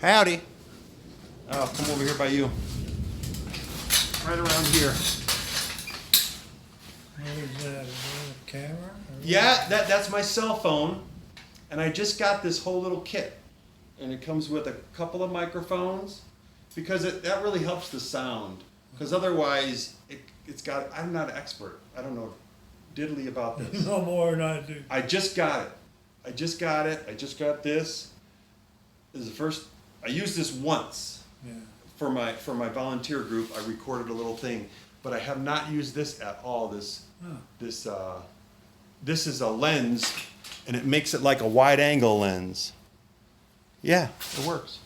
Howdy. I'll come over here by you. Right around here. What is that? Is that a camera? Yeah, that's my cell phone. And I just got this whole little kit. And it comes with a couple of microphones. Because that really helps the sound. Because otherwise, I'm not an expert. I don't know diddly about this. No more than I do. I just got it. I just got this. This is the first. I used this once. Yeah. For my volunteer group. I recorded a little thing, but I have not used this at all. This is a lens, and it makes it like a wide angle lens. Yeah, it works.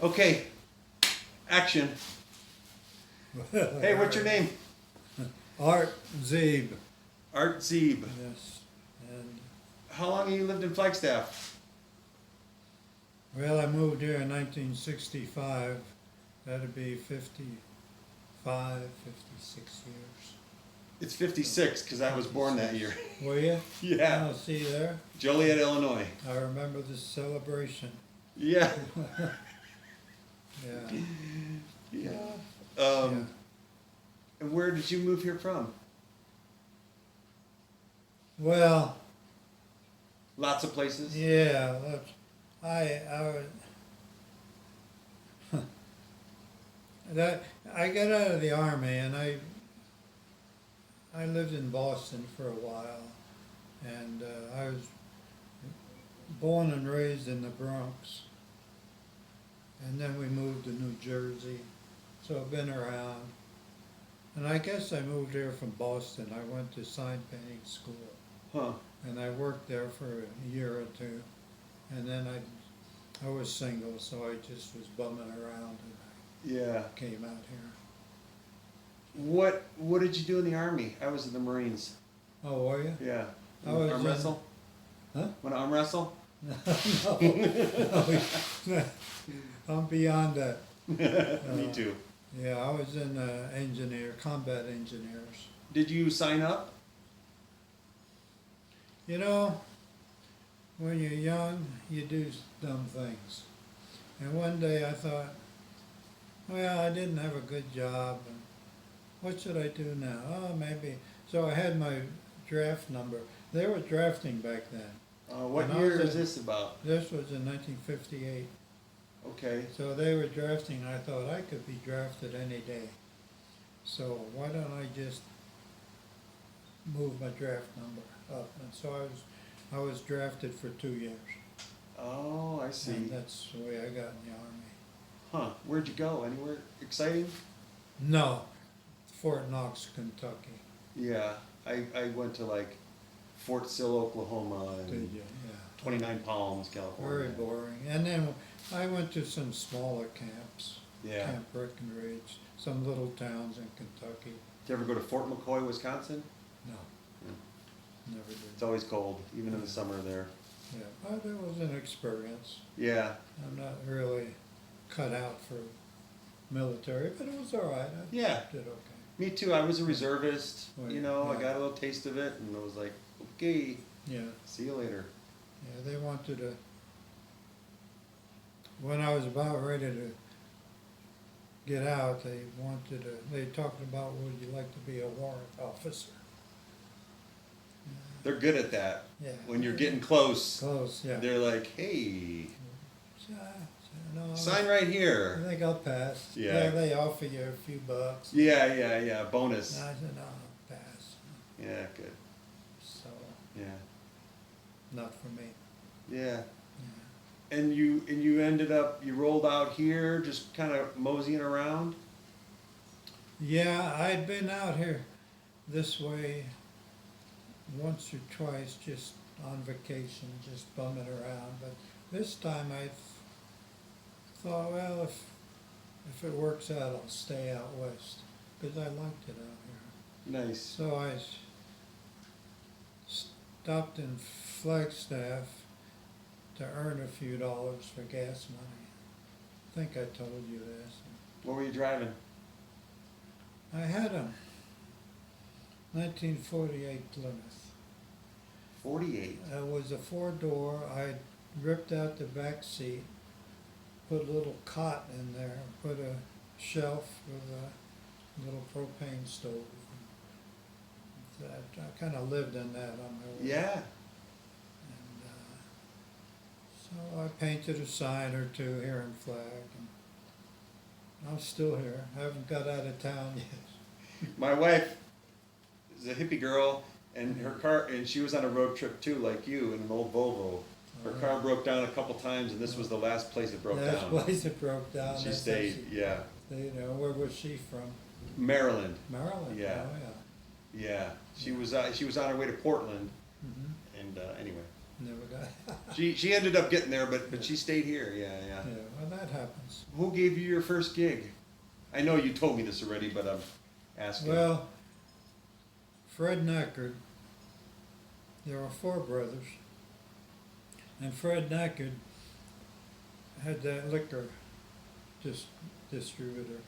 Okay, action. Hey, what's your name? Art Zeeb. Art Zeeb. Yes. And How long have you lived in Flagstaff? well, I moved here in 1965. That'd be 55, 56 years. It's 56 because I was born that year. Were you? Yeah. Oh, see there? Joliet, Illinois. I remember this celebration. Yeah. Yeah. Yeah. Yeah. And where did you move here from? Well, Lots of places. yeah. Look, I got out of the army and I lived in Boston for a while, and I was born and raised in the Bronx, and then we moved to New Jersey, so I've been around. And I guess I moved here from Boston. I went to sign painting school, Huh. and I worked there for a year or two, and then I was single, so I just was bumming around and Yeah. I came out here. What did you do in the army? I was in the Marines. Oh, were you? Yeah. I was Arm in- wrestle? Huh? Want to arm wrestle? No, I'm beyond that. Me too. Yeah, I was in combat engineers. Did you sign up? You know, when you're young, you do dumb things. And one day I thought, well, I didn't have a good job, and what should I do now? Oh, maybe. So I had my draft number. They were drafting back then. What And I year was is in- this about? This was in 1958. Okay. So they were drafting, and I thought I could be drafted any day. So why don't I just move my draft number up? And so I was drafted for 2 years. Oh, I see. And that's the way I got in the army. Huh. Where'd you go? Anywhere exciting? No, Fort Knox, Kentucky. Yeah. I went to like Fort Sill, Oklahoma, Did and you? Yeah. 29 Palms, California. Very boring. And then I went to some smaller camps. Yeah. Camp Breckenridge, some little towns in Kentucky. Did you ever go to Fort McCoy, Wisconsin? No, never did. It's always cold, even in the summer there. Yeah, but it was an experience. Yeah. I'm not really cut out for military, but it was all right. I Yeah. did okay. Me too. I was a reservist. Oh, You know, I yeah. got a little taste of it, and I was like, okay, Yeah, see you later. yeah. They wanted to. When I was about ready to get out, they wanted to. They talked about, would you like to be a warrant officer? They're good at that. Yeah. When you're getting close, Close. Yeah. they're like, hey, No, sign right I here. think I'll pass. Yeah. They offer you a few bucks. Yeah. Bonus. And I said, no, I'll pass. Yeah, good. So, Yeah. not for me. Yeah. Yeah. And you ended up, you rolled out here, just kind of moseying around? Yeah, I'd been out here this way once or twice, just on vacation, just bumming around. But this time I thought, well, if it works out, I'll stay out west, because I liked it out here. Nice. So I stopped in Flagstaff to earn a few dollars for gas money. I think I told you this. What were you driving? I had a 1948 Plymouth. 48. It was a four-door. I ripped out the back seat, put a little cot in there, put a shelf with a little propane stove. That, I kind of lived in that on my way. Yeah. And so I painted a sign or two here in Flag, and I'm still here. I haven't got out of town yet. My wife is a hippie girl, and her car, and she was on a road trip too, like you, in an old Volvo. Her car broke down a couple times, and this was the last place it broke Last down. place it broke down. She that's stayed, yeah. You know, where was she from? Maryland. Maryland. Yeah. Oh, yeah. Yeah, she was on her way to Portland, Mm-hmm. and anyway, Never got. she ended up getting there, but she stayed here. Yeah, yeah. Yeah, well, that happens. Who gave you your first gig? I know you told me this already, but I'm asking. Well, Fred Nackard, there were four brothers, and Fred Nackard had that liquor distributor.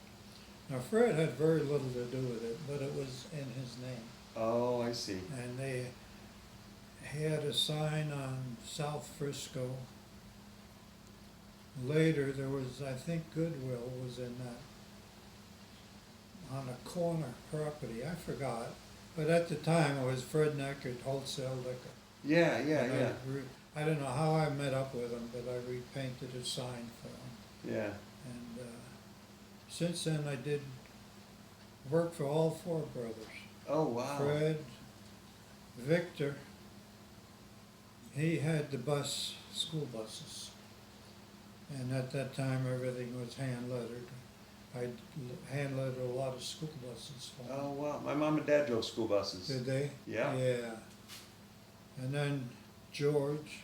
Now, Fred had very little to do with it, but it was in his name. Oh, I see. And he had a sign on South Frisco. Later, there was, I think Goodwill was in that, on a corner property, I forgot. But at the time, it was Fred Nackard Wholesale Liquor. Yeah, yeah, And yeah, I don't know how I met up with him, but I repainted a sign for him. yeah. And since then, I did work for all four brothers. Oh, wow. Fred, Victor, he had the school buses. And at that time, everything was hand lettered. I hand lettered a lot of school buses for him. Oh, wow. My mom and dad drove school buses. Did they? Yeah. Yeah. And then George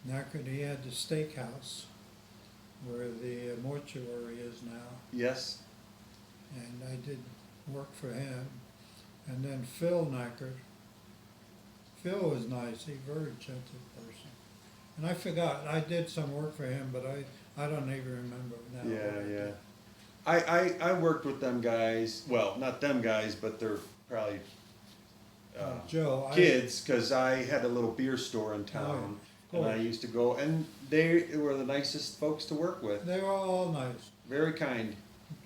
Nackard, he had the steakhouse where the mortuary is now. Yes. And I did work for him. And then Phil Nackard. Phil was nice, he very gentle person. And I forgot, I did some work for him, but I don't even remember now. Yeah, yeah. I worked with them guys. Well, not them guys, but they're probably Joe. kids, because I had a little beer store in town, and I used to go, and they were the nicest folks to work with. They were all nice, Very kind.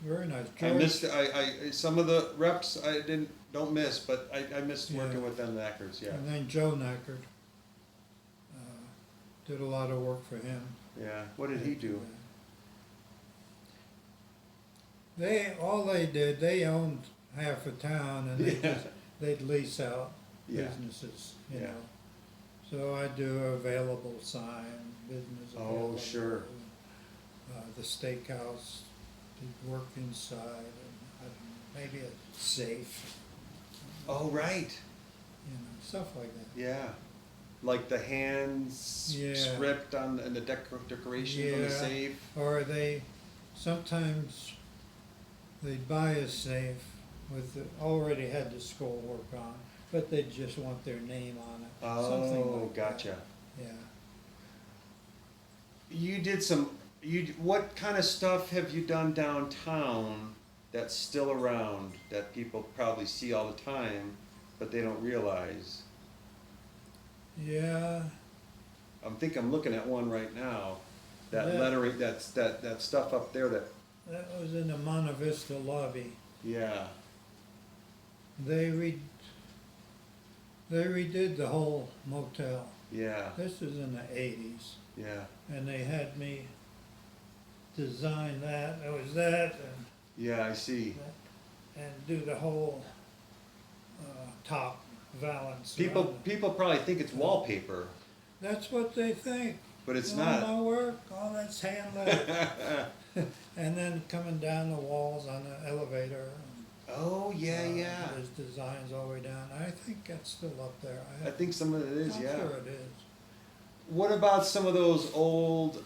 very nice. I missed. Some of the reps I don't miss, but I missed working Yeah. with them Nackards. Yeah. And then Joe Nackard. Did a lot of work for him. Yeah. What did he do? They owned half a town, and Yeah. they'd lease out Yeah. businesses, you Yeah. know. So I do available sign, business Oh, available. sure. The steakhouse, did work inside, and I don't know, maybe a safe, Oh, right. you know, stuff like that. Yeah. Like the hands Yeah. script on and the decoration on the Yeah. safe. Or sometimes they'd buy a safe already had the scroll work on, but they just want their name on it. Something Oh, like gotcha. that. Yeah. You did some. What kind of stuff have you done downtown that's still around that people probably see all the time, but they don't realize? Yeah, I'm looking at one right now. That Yeah. lettering, that stuff up there. That that was in the Monte Vista lobby. yeah. They redid the whole motel. Yeah. This was in the 80s, Yeah. and they had me design that. It was that, Yeah. I see. and do the whole top valance. around it. People probably think it's wallpaper, That's what they think. but it's All not. my work, all that's hand lettered. And then coming down the walls on the elevator. Oh yeah, yeah. There's designs all the way down. I think that's still up there. I think some of it is. I'm Yeah. sure it is. What about some of those old,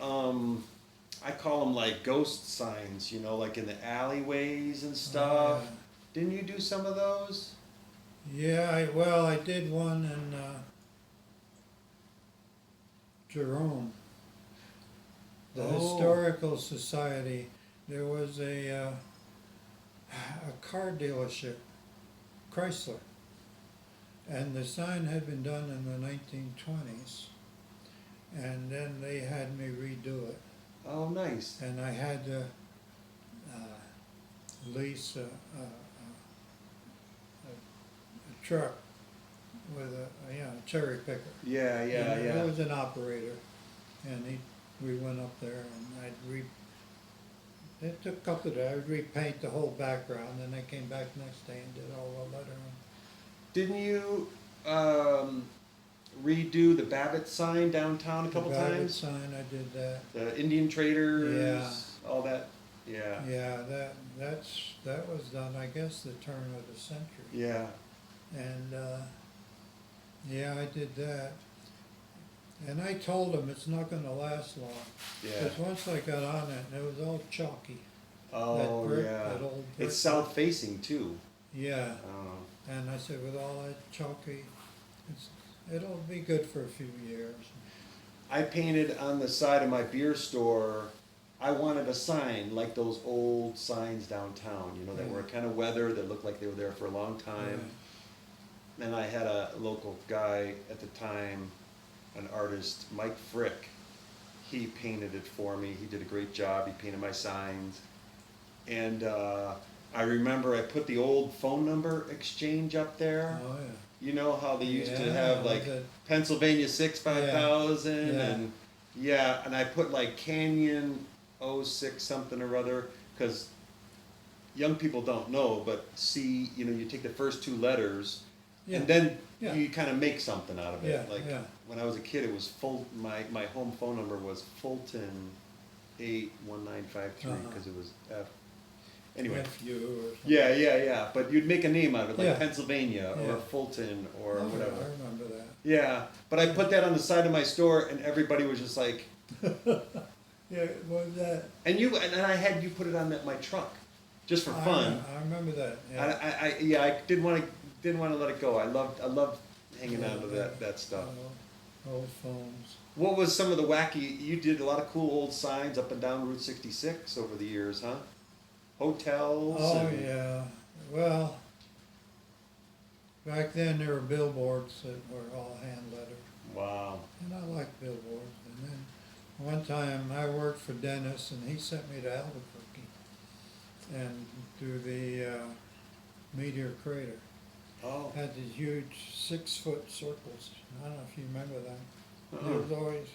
I call them like ghost signs, like in the alleyways and stuff? Yeah. Didn't you do some of those? Yeah, I did one in Jerome. The Oh. Historical Society. There was a car dealership, Chrysler, and the sign had been done in the 1920s. and then they had me redo it. Oh, nice. And I had to lease a truck with a cherry picker. Yeah, yeah, And yeah. It was an operator, and we went up there, and it took a couple of days. I'd repaint the whole background, and I came back next day and did all the lettering. Didn't you redo the Babbitt sign downtown a couple The Babbitt times? sign, I did that. The Indian traders, Yeah. all that. Yeah. Yeah, that was done, I guess, the turn of the century. Yeah. And, yeah, I did that. And I told them it's not gonna last long. Yeah. Because once I got on it, it was all chalky. Oh, That brick, yeah. that old brick. It's south facing too. Yeah, Oh. and I said, with all that chalky, it'll be good for a few years. I painted on the side of my beer store. I wanted a sign like those old signs downtown, you know, that were kind of weathered, that looked like they were there for a long time. And I had a local guy at the time, an artist, Mike Frick. He painted it for me. He did a great job. He painted my signs. And I remember I put the old phone number exchange up there. Oh, yeah. You know how they used to Yeah, have like was it- Pennsylvania 6 5000 Yeah. and yeah, and I put like Canyon 06 something or other, because young people don't know, but C, you know, you take the first two letters Yeah. and then Yeah. you kind of make something out of it. Yeah, Like yeah. when I was a kid, it was my home phone number was Fulton 81953 Uh-huh. because it was F. Anyway. FU or something. Yeah. But you'd make a name out of it, like Yeah. Pennsylvania or Yeah. Fulton or Oh, whatever. I remember that. Yeah, but I put that on the side of my store, and everybody was just like, Yeah, what was that? and I had you put it on my truck, just for fun. I remember that, I yeah. I didn't want to let it go. I loved hanging on to that stuff. Old phones. What was some of the wacky? You did a lot of cool old signs up and down Route 66 over the years, huh? Hotels. Oh, and- yeah, well, back then there were billboards that were all hand lettered, Wow. and I liked billboards. And then one time I worked for Dennis, and he sent me to Albuquerque and to the Meteor Crater. Oh. Had these huge 6-foot circles. I don't know if you remember them. Uh-uh. There was always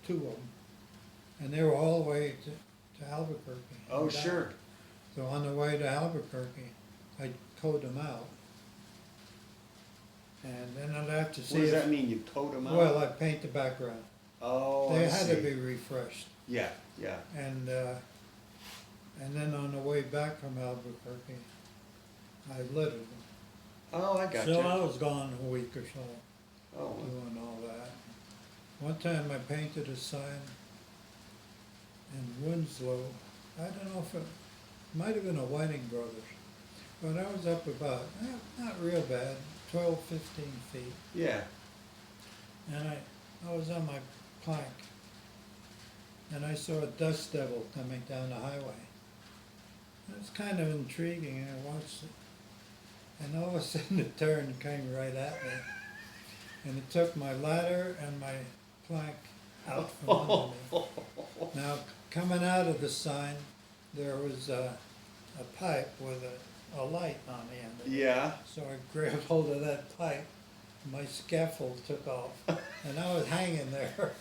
two of them, and they were all the way to Albuquerque. Oh, and back. sure. So on the way to Albuquerque, I'd code them out. And then I'd have to see What does if, that mean? You code them out? well, I'd paint the background. Oh, They I had see. to be refreshed. Yeah, yeah. And then on the way back from Albuquerque, I littered them. Oh, I got So you. I was gone a week or so Oh, doing all that. One time I painted a sign in Winslow. I don't know if it might have been a Whiting Brothers, but I was up about, not real bad, 12, 15 feet. yeah. And I was on my plank, and I saw a dust devil coming down the highway. It was kind of intriguing, and I watched it. And all of a sudden it turned and came right at me. And it took my ladder and my plank out from under me. Now, coming out of the sign, there was a pipe with a light on the end of it. Yeah. So I grabbed hold of that pipe, my scaffold took off, and I was hanging there.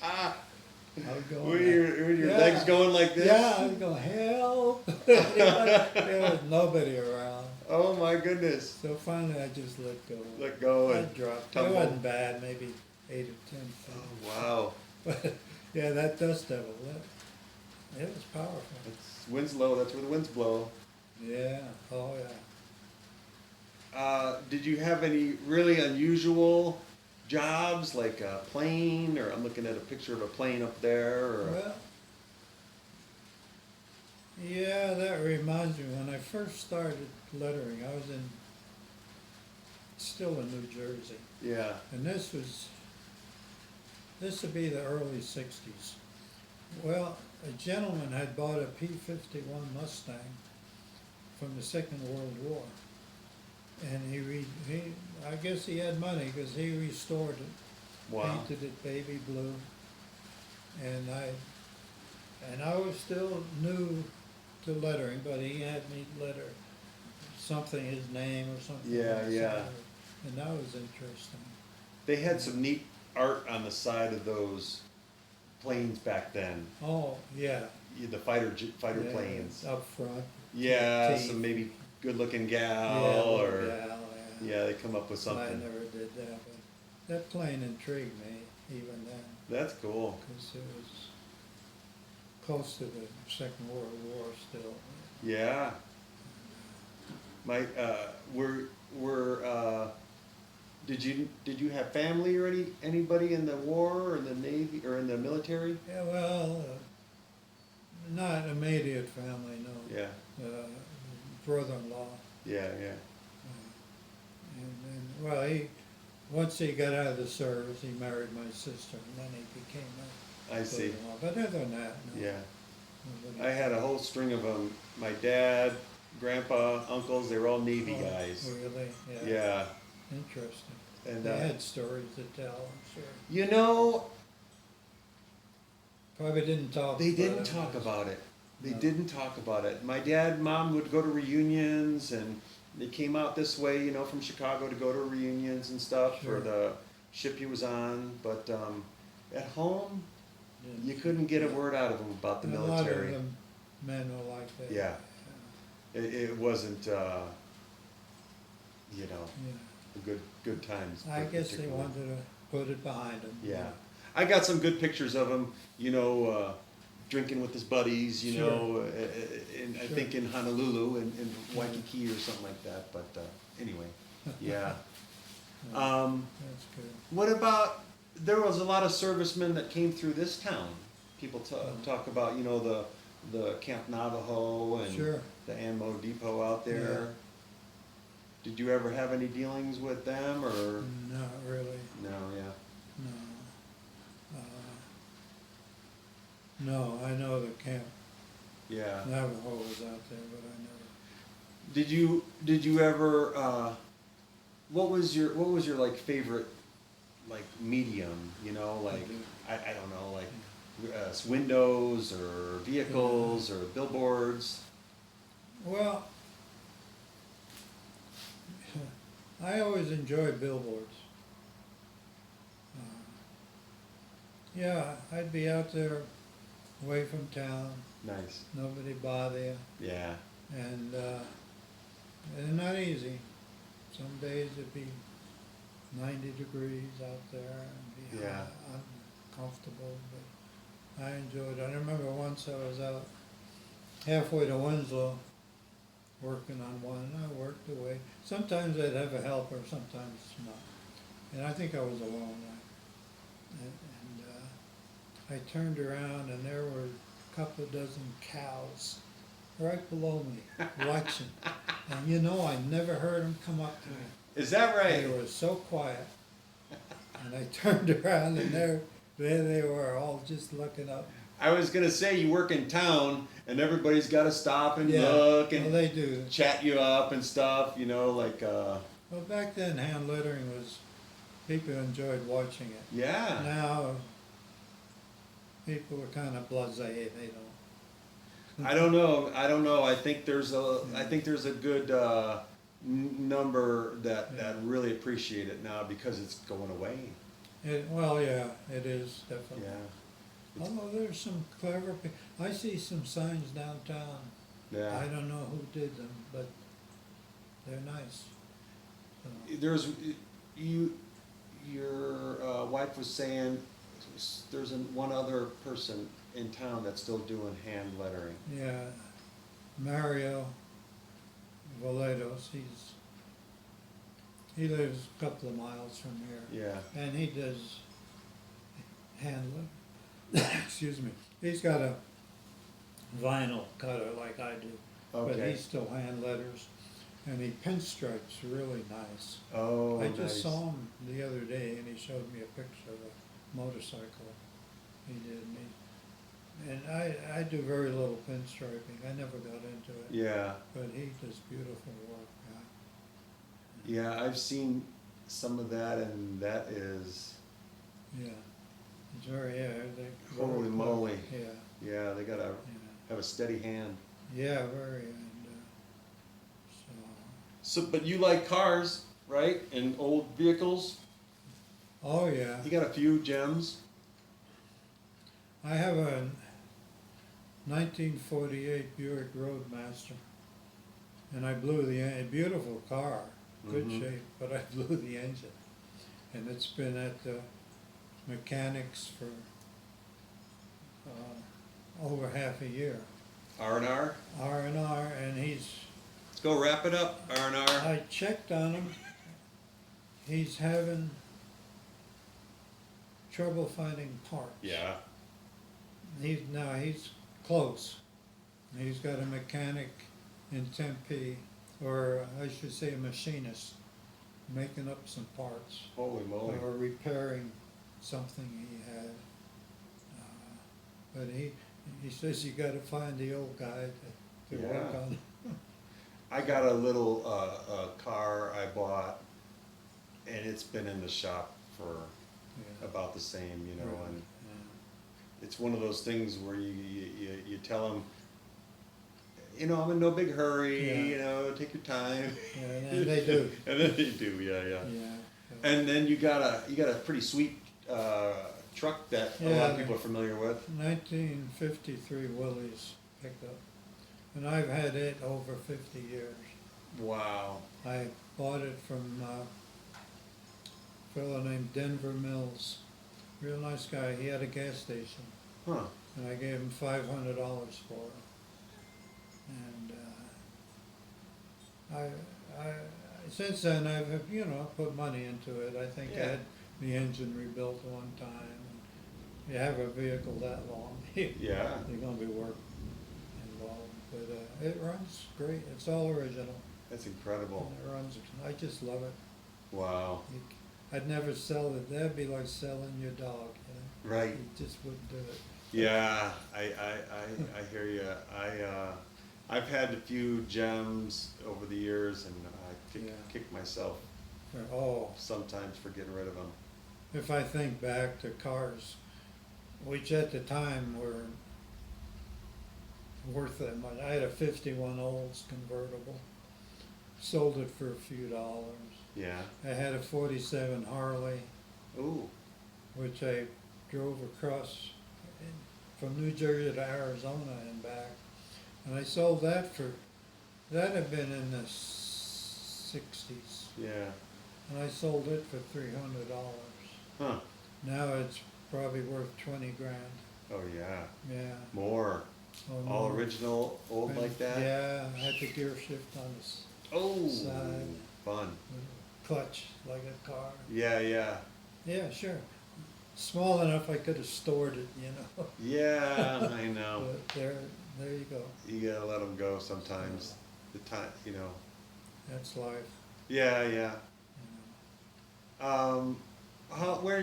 Ah, I was going, were your Yeah. legs going like this? yeah, I was going, help! There was nobody around. Oh my goodness. So finally I just let go. Let go I and dropped. tumble. It wasn't bad, maybe 8 or 10 feet. Oh, wow. But yeah, that dust devil, it was powerful. It's Winslow, that's where the winds blow. Yeah, oh yeah. Did you have any really unusual jobs, like a plane, or I'm looking at a picture of a plane up there, or Well, yeah, that reminds me, when I first started lettering, I was still in New Jersey. yeah. And this would be the early 60s. Well, a gentleman had bought a P-51 Mustang from the Second World War. And I guess he had money because he restored it. Wow. painted it baby blue. And I was still new to lettering, but he had me letter something, his name or something. Yeah, on the yeah. side of it. And that was interesting. They had some neat art on the side of those planes back then. Oh, yeah. The fighter Yeah, planes. up front. Yeah, teeth. some maybe good-looking Yeah, gal or gal, yeah. yeah, they come up with I something. never did that, but that plane intrigued me even then, That's cool. because it was close to the Second World War still. Yeah. My did you have family or anybody in the war or in the Navy or in the military? Yeah, well, not immediate family, no. Yeah. Brother-in-law. Yeah, yeah. And then, well, once he got out of the service, he married my sister, and then he became a I see. brother-in-law. But other than that, no. Yeah. Nobody- I had a whole string of them. My dad, grandpa, uncles, they were all Navy Oh, guys. really? Yeah. Yeah. Interesting. And They had stories to tell, I'm sure. you know, Probably didn't talk. they about didn't it talk much. about it. They No. didn't talk about it. My dad, mom would go to reunions, and they came out this way, from Chicago to go to reunions and stuff Sure. for the ship he was on. But at home, Didn't- you couldn't get a word out of them about the A lot of military. them men were like that. Yeah. It wasn't, Yeah. good times. I guess they particularly. wanted to put it behind them. Yeah, I got some good pictures of him, drinking with his buddies, Sure. in, I Sure. think in Honolulu in Waikiki or something like that, but, anyway, yeah. That's good. What about, there was a lot of servicemen that came through this town. People talk about, the Camp Navajo and Sure. the ammo depot out there. Yeah. Did you ever have any dealings with them, or? Not really, No, yeah. no. No, I know the Camp Yeah. Navajo was out there, but I never. Did you ever what was your like favorite like medium, like I don't know, like windows or vehicles or billboards? Well, I always enjoyed billboards. Yeah, I'd be out there away from town, Nice. nobody bother you, Yeah. and they're not easy. Some days it'd be 90 degrees out there and be Yeah. uncomfortable, but I enjoyed it. I remember once I was out halfway to Winslow working on one, and I worked away. Sometimes I'd have a helper, sometimes not. And I think I was alone. And I turned around and there were a couple of dozen cows right below me watching. And I never heard them come up to me. Is that They right? were so quiet. And I turned around and there they were, all just looking up. I was gonna say you work in town and everybody's got to stop and Yeah, look well, and they do. chat you up and stuff. Like Well, back then hand lettering was, people enjoyed watching it. yeah. Now, people are kind of blasé, they don't. I don't know. I think there's a good number that really appreciate it now because it's going away. Well, yeah, it is Yeah. definitely. Although there's some clever, I see some signs downtown. I Yeah. don't know who did them, but they're nice. So, There's your wife was saying there's one other person in town that's still doing hand lettering. yeah, Mario Valedos, he lives a couple of miles from here. Yeah. And he does hand excuse me. He's got a vinyl cutter like I do, but Okay. he still hand letters, and he pinstripes really nice. Oh, I just nice. saw him the other day, and he showed me a picture of a motorcycle he did, and I do very little pinstriping. I never got into it, Yeah. but he does beautiful work. Yeah, I've seen some of that, and that is It's very, yeah, they. Holy moly. Yeah, Yeah, they gotta yeah, have a steady hand. yeah, very, and, so, So, but you like cars, right? And old vehicles? oh, yeah. You got a few gems? I have a 1948 Buick Roadmaster, and I blew a beautiful car, good Mhm. shape, but I blew the engine. And it's been at the mechanics for over half a year. R&R? R&R, and Let's go wrap it up, R&R. I checked on him, he's having trouble finding parts. Yeah. He's close. He's got a mechanic in Tempe, or I should say a machinist, making up some parts Holy moly. or repairing something he had. But he says you gotta find the old guy to work Yeah. on. I got a little car I bought, and it's been in the shop for Yeah. about the same, you know, Right, and yeah. it's one of those things where you tell them, you know, I'm in no big hurry, Yeah. you know, take your time. Yeah, and they do. And then they do, yeah. Yeah. And then you got a pretty sweet truck that a lot Yeah, of people are familiar with. 1953 Willys pickup, and I've had it over 50 years. Wow. I bought it from a fellow named Denver Mills, real nice guy. He had a gas station, Huh. and I gave him $500 for it. And since then I've put money into it. I think I Yeah. had the engine rebuilt one time. You have a vehicle that long, Yeah. there's gonna be work involved, but it runs great. It's all original. That's incredible. And it runs. I just love it. Wow. I'd never sell it. That'd be like selling your dog. Right. You just wouldn't do it. Yeah, I hear you. I've had a few gems over the years, and I Yeah. kick myself Oh, sometimes for getting rid of them. if I think back to cars, which at the time were worth that much. I had a 51 Olds convertible, sold it for a few dollars. Yeah. I had a 47 Harley, Ooh. which I drove across from New Jersey to Arizona and back. And I sold that that had been in the 60s. Yeah. And I sold it for $300. Huh. Now it's probably worth 20 grand. Oh yeah. Yeah. More. Oh, All no. original, old like that. Yeah, I had the gear shift on the Oh. Side. Fun. clutch like a car. Yeah. Yeah, sure. Small enough I could have stored it, Yeah, I know. But there you go. You gotta let them go sometimes. The time, you know. That's life. Yeah. You Where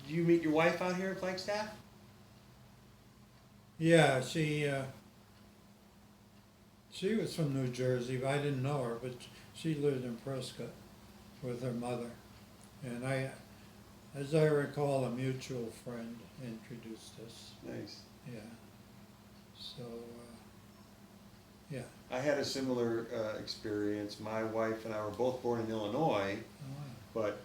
you meet your wife out here in Flagstaff? Yeah, she was from New Jersey, but I didn't know her, but she lived in Prescott with her mother. And as I recall, a mutual friend introduced us. Nice. Yeah. So, yeah. I had a similar experience. My wife and I were both born in Illinois, Oh, but